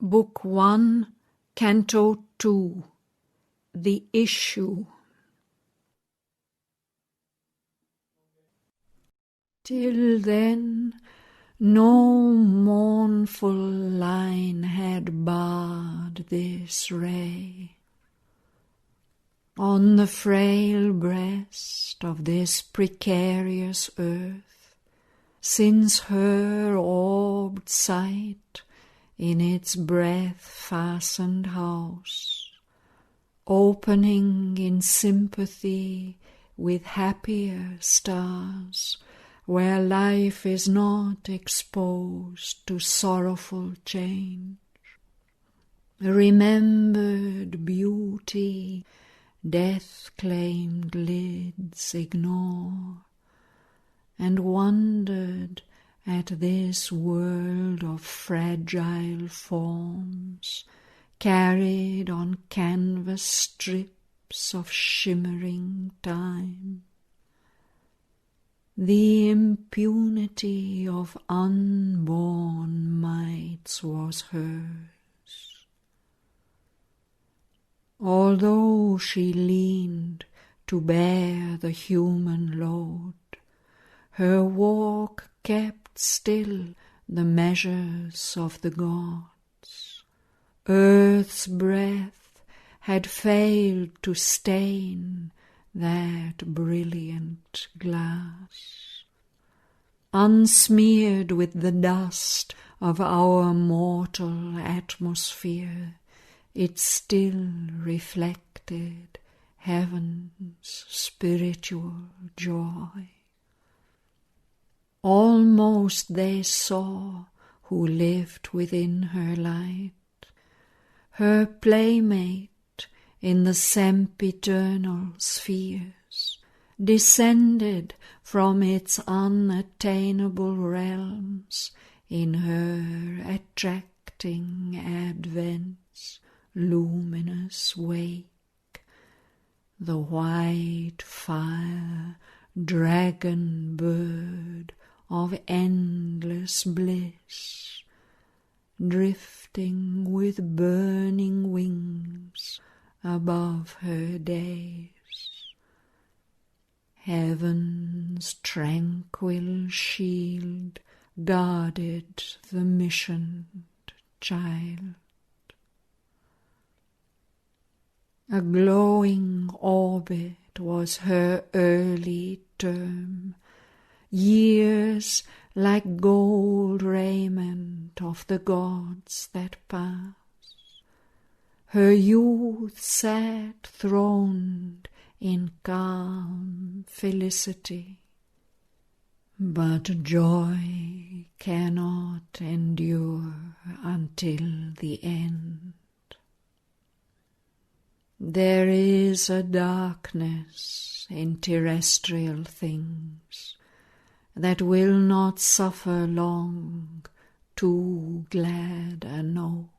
Book 1, Canto 2, The Issue. Till then, no mournful line had barred this ray. On the frail breast of this precarious earth, since her orbed sight in its breath-fastened house, opening in sympathy with happier stars, where life is not exposed to sorrowful change. Remembered beauty death-claimed lids ignore, and wondered at this world of fragile forms carried on canvas strips of shimmering time. The impunity of unborn mites was hers. Although she leaned to bear the human load, her walk kept still the measures of the gods. Earth's breath had failed to stain that brilliant glass. Unsmeared with the dust of our mortal atmosphere, it still reflected heaven's spiritual joy. Almost they saw who lived within her light, her playmate in the sempiternal spheres, descended from its unattainable realms in her attracting advent's luminous wake, the white fire dragon bird of endless bliss, drifting with burning wings above her days. Heaven's tranquil shield guarded the missioned child. A glowing orbit was her early term, years like gold raiment of the gods that pass. Her youth sat throned in calm felicity, but joy cannot endure until the end. There is a darkness in terrestrial things that will not suffer long too glad a note.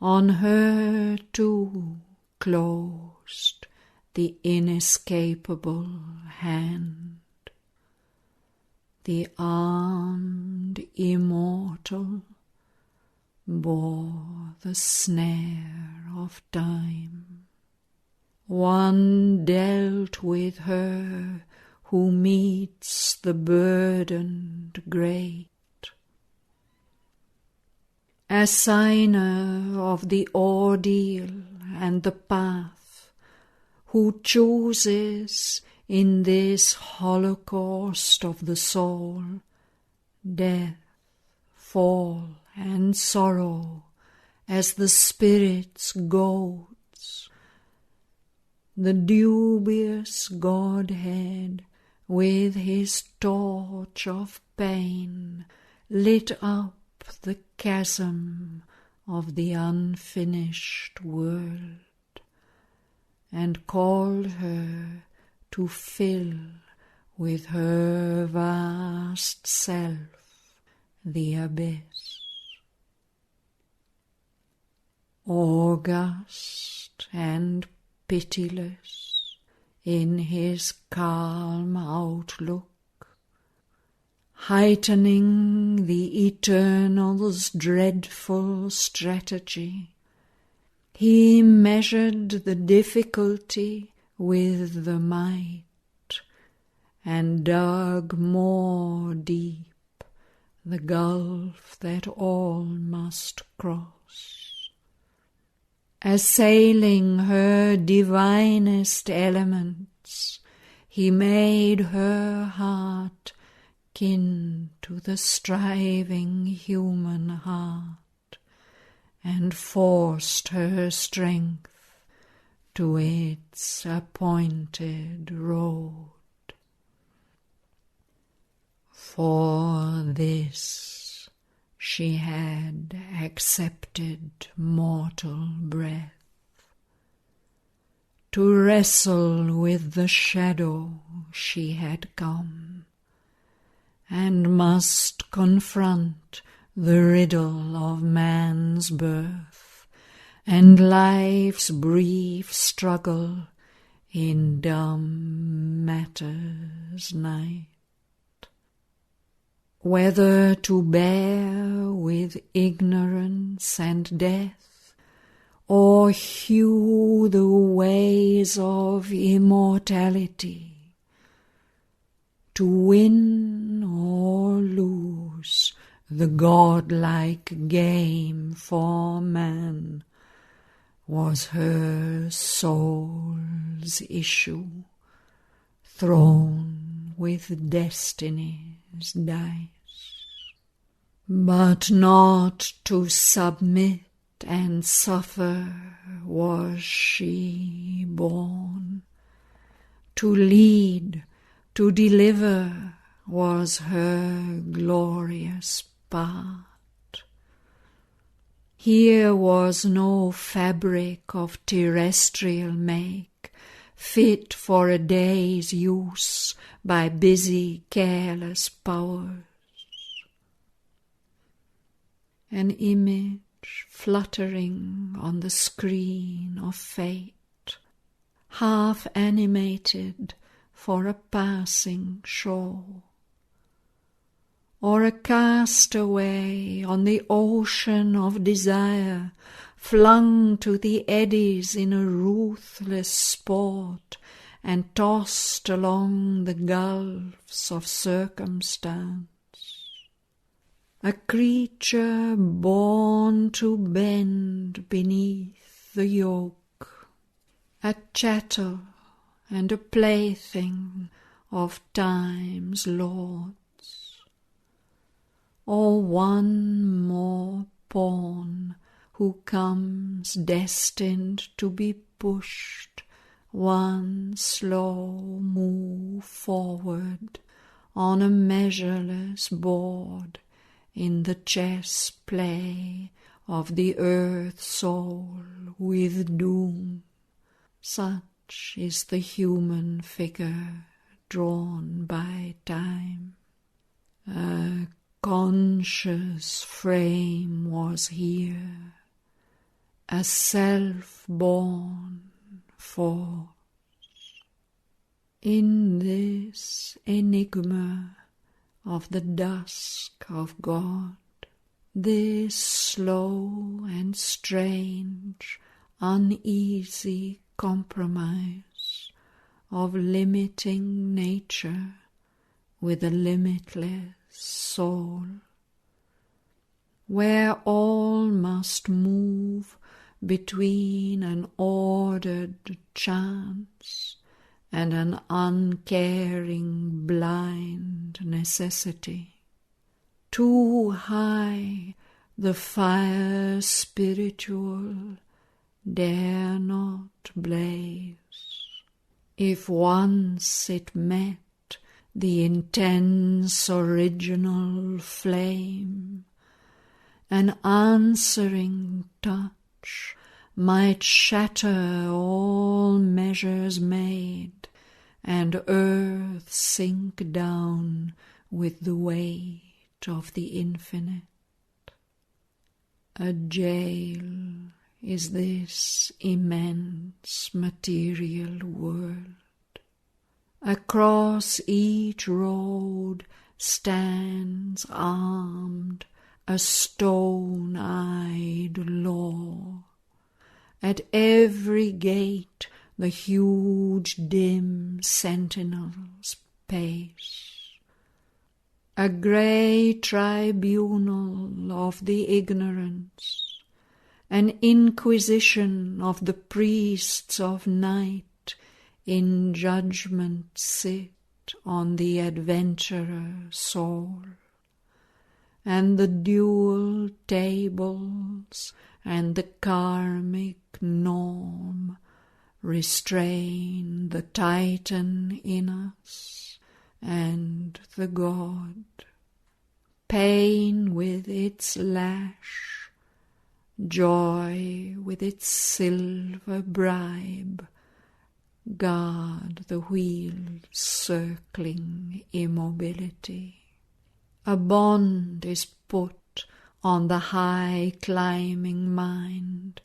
On her too closed the inescapable hand. The armed immortal bore the snare of time. One dealt with her who meets the burdened great, assigner of the ordeal and the path, who chooses in this holocaust of the soul death, fall, and sorrow as the spirit's goads. The dubious Godhead with his torch of pain lit up the chasm of the unfinished world, and called her to fill with her vast self the abyss. August and pitiless in his calm outlook, heightening the Eternal's dreadful strategy. He measured the difficulty with the might, and dug more deep the gulf that all must cross. Assailing her divinest elements, he made her heart kin to the striving human heart, and forced her strength to its appointed road. For this she had accepted mortal breath, to wrestle with the shadow she had come, and must confront the riddle of man's birth and life's brief struggle in dumb matter's night. Whether to bear with ignorance and death, or hew the ways of immortality, to win or lose the godlike game for man, was her soul's issue, thrown with destiny's dice. But not to submit and suffer was she born. To lead, to deliver was her glorious part. Here was no fabric of terrestrial make, fit for a day's use by busy, careless powers. An image fluttering on the screen of fate, half animated for a passing show, or a castaway on the ocean of desire, flung to the eddies in a ruthless sport, and tossed along the gulfs of circumstance. A creature born to bend beneath the yoke, a chattel and a plaything of time's lords, or one more pawn who comes destined to be pushed one slow move forward on a measureless board in the chess play of the earth soul with doom. Such is the human figure drawn by time. A conscious frame was here, a self-born force. In this enigma of the dusk of God, this slow and strange, uneasy compromise of limiting nature with a limitless soul, where all must move between an ordered chance and an uncaring blind necessity. Too high the fire spiritual dare not blaze. If once it met the intense original flame, an answering touch might shatter all measures made, and earth sink down with the weight of the infinite. A jail is this immense material world. Across each road stands armed, a stone-eyed law. At every gate the huge dim sentinels pace, a grey tribunal of the ignorance, an inquisition of the priests of night in judgment sit on the adventurer soul, and the dual tables and the karmic norm restrain the Titan in us and the God. Pain with its lash, joy with its silver bribe, guard the wheel's circling immobility. A bond is put on the high climbing mind,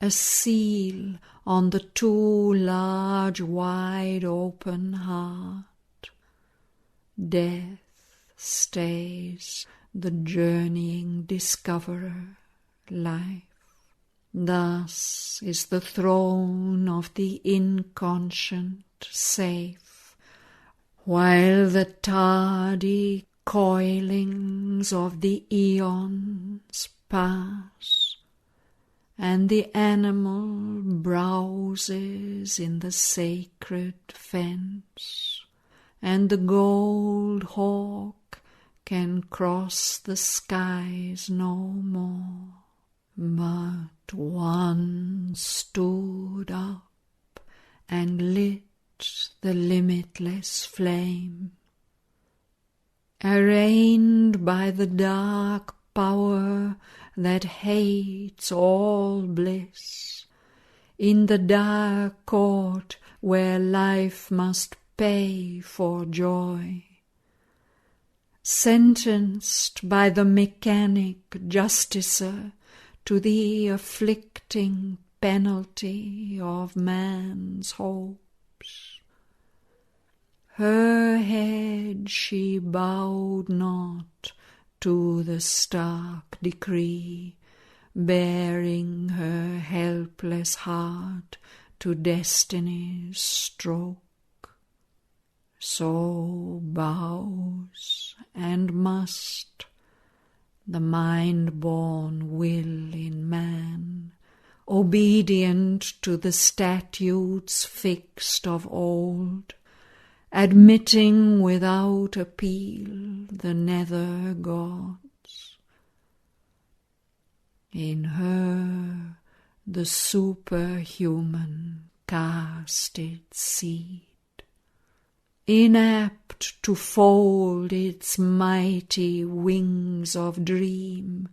a seal on the too large wide open heart. Death stays the journeying discoverer, life. Thus is the throne of the inconscient safe, while the tardy coilings of the eons pass, and the animal browses in the sacred fence, and the gold hawk can cross the skies no more. But one stood up and lit the limitless flame, arraigned by the dark power that hates all bliss, in the dark court where life must pay for joy. Sentenced by the mechanic justicer to the afflicting penalty of man's hopes, her head she bowed not to the stark decree, bearing her helpless heart to destiny's stroke. So bows and must the mind-born will in man, obedient to the statutes fixed of old, admitting without appeal the nether gods. In her the superhuman cast its seed, inapt to fold its mighty wings of dream.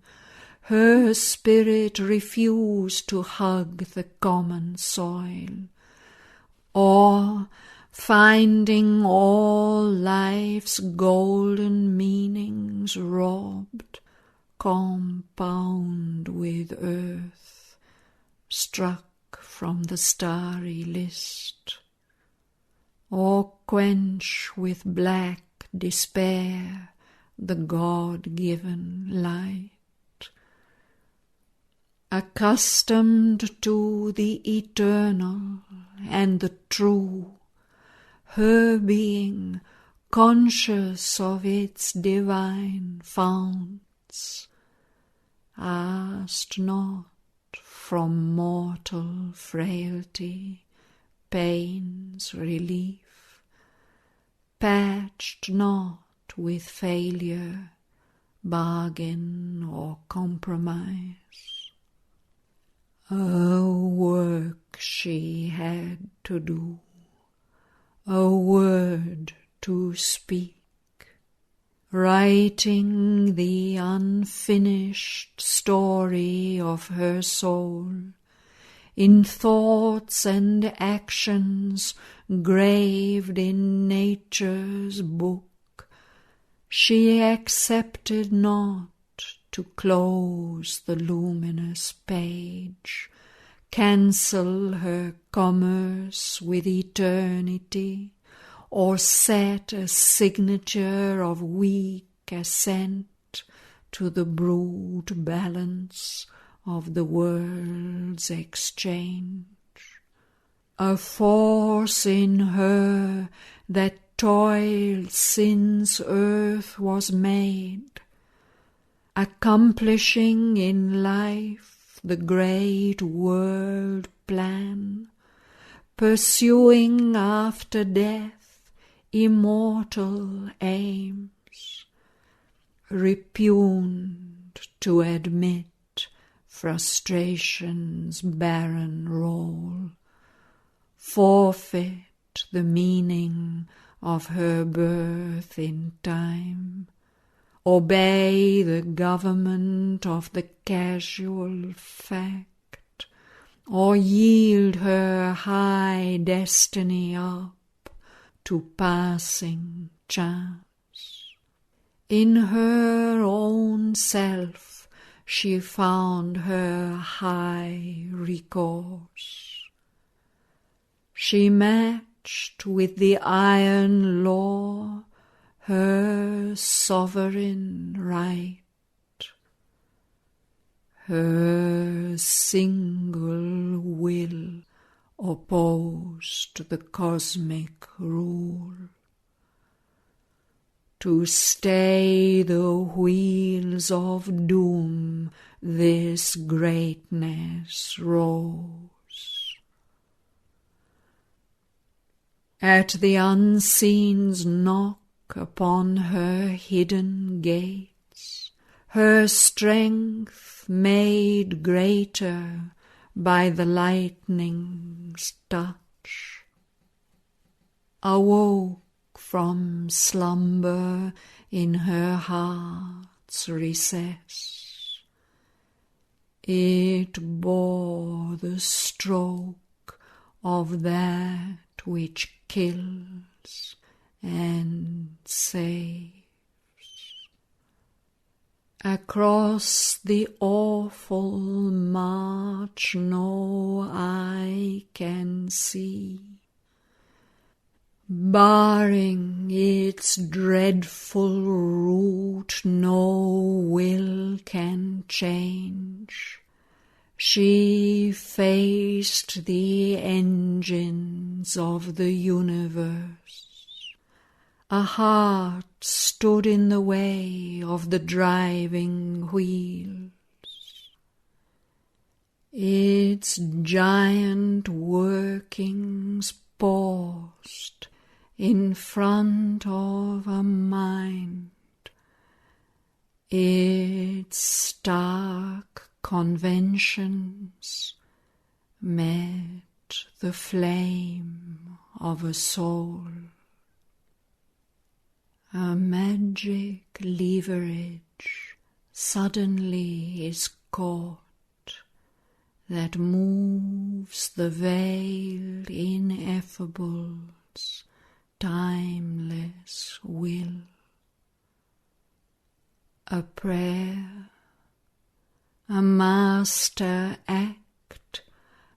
Her spirit refused to hug the common soil, or, finding all life's golden meanings robbed, compound with earth, struck from the starry list, or quench with black despair the God-given light. Accustomed to the eternal and the true, her being, conscious of its divine founts, asked not from mortal frailty pain's relief, patched not with failure bargain or compromise. A work she had to do, a word to speak, writing the unfinished story of her soul, in thoughts and actions graved in nature's book. She accepted not to close the luminous page, cancel her commerce with eternity, or set a signature of weak assent to the brute balance of the world's exchange. A force in her that toiled since earth was made, accomplishing in life the great world plan, pursuing after death immortal aims, repugned to admit frustration's barren role, forfeit the meaning of her birth in time, obey the government of the casual fact, or yield her high destiny up to passing chance. In her own self she found her high recourse. She matched with the iron law her sovereign right. Her single will opposed the cosmic rule. To stay the wheels of doom this greatness rose. At the unseen's knock upon her hidden gates, her strength made greater by the lightning's touch, awoke from slumber in her heart's recess. It bore the stroke of that which kills and saves. Across the awful march no eye can see, barring its dreadful route no will can change. She faced the engines of the universe. A heart stood in the way of the driving wheels. Its giant workings paused in front of a mind. Its stark conventions met the flame of a soul. A magic leverage suddenly is caught that moves the veiled ineffable's timeless will. A prayer, a master act,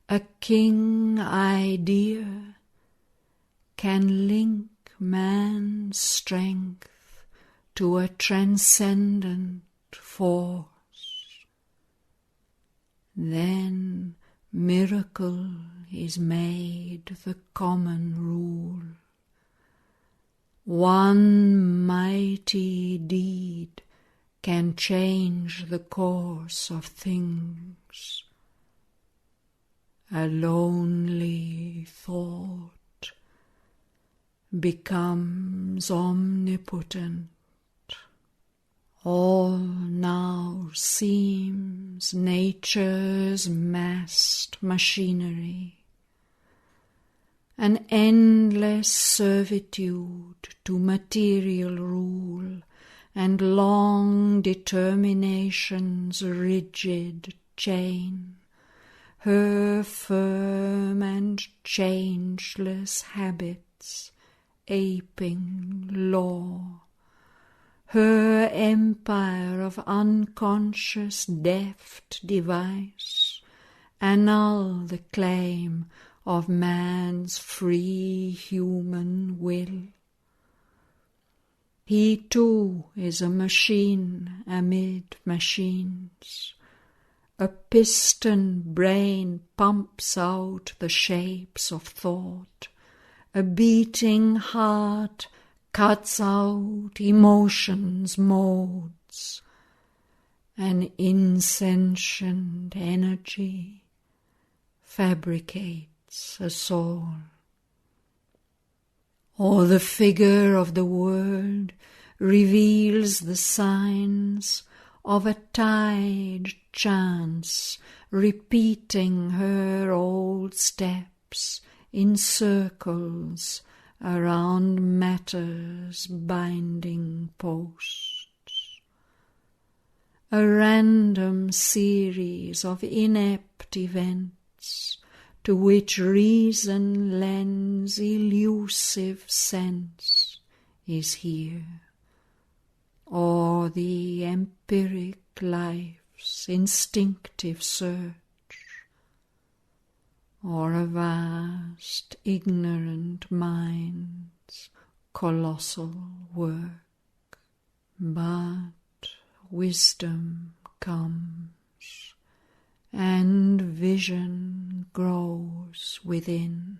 a king idea can link man's strength to a transcendent force. Then miracle is made the common rule. One mighty deed can change the course of things. A lonely thought becomes omnipotent. All now seems nature's massed machinery, an endless servitude to material rule, and long determination's rigid chain, her firm and changeless habits aping law, her empire of unconscious deft device annul the claim of man's free human will. He too is a machine amid machines. A piston brain pumps out the shapes of thought. A beating heart cuts out emotions' modes. An insentient energy fabricates a soul. Or the figure of the world reveals the signs of a tide chance repeating her old steps in circles around matter's binding posts. A random series of inept events to which reason lends elusive sense is here, or the empiric life's instinctive search, or a vast ignorant mind's colossal work. But wisdom comes, and vision grows within.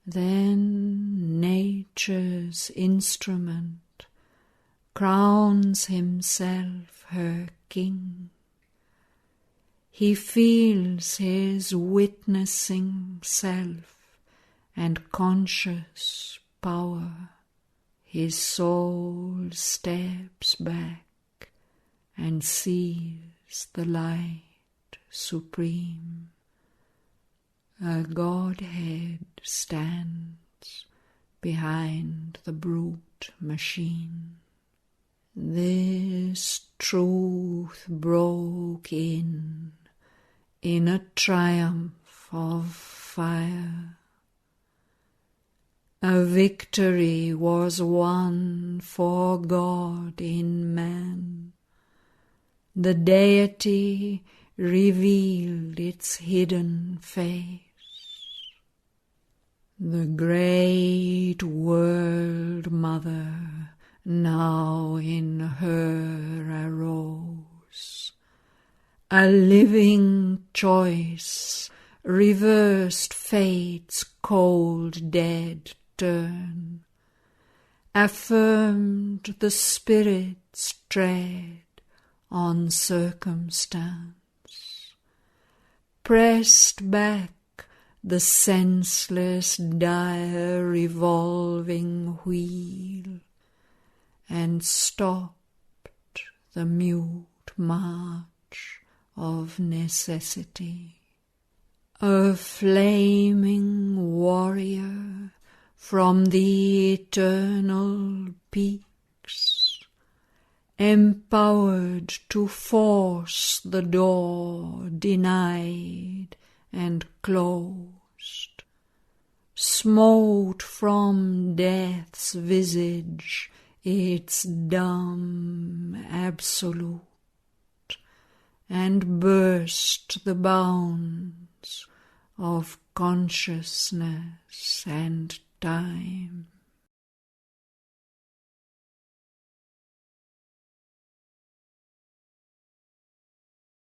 Then nature's instrument crowns himself her king. He feels his witnessing self and conscious power. His soul steps back and sees the light supreme. A Godhead stands behind the brute machine. This truth broke in a triumph of fire. A victory was won for God in man. The deity revealed its hidden face. The great world mother now in her arose. A living choice reversed fate's cold dead turn, affirmed the spirit's tread on circumstance, pressed back the senseless dire revolving wheel, and stopped the mute march of necessity. A flaming warrior from the eternal peaks, empowered to force the door denied and closed, smote from death's visage its dumb absolute, and burst the bounds of consciousness and time.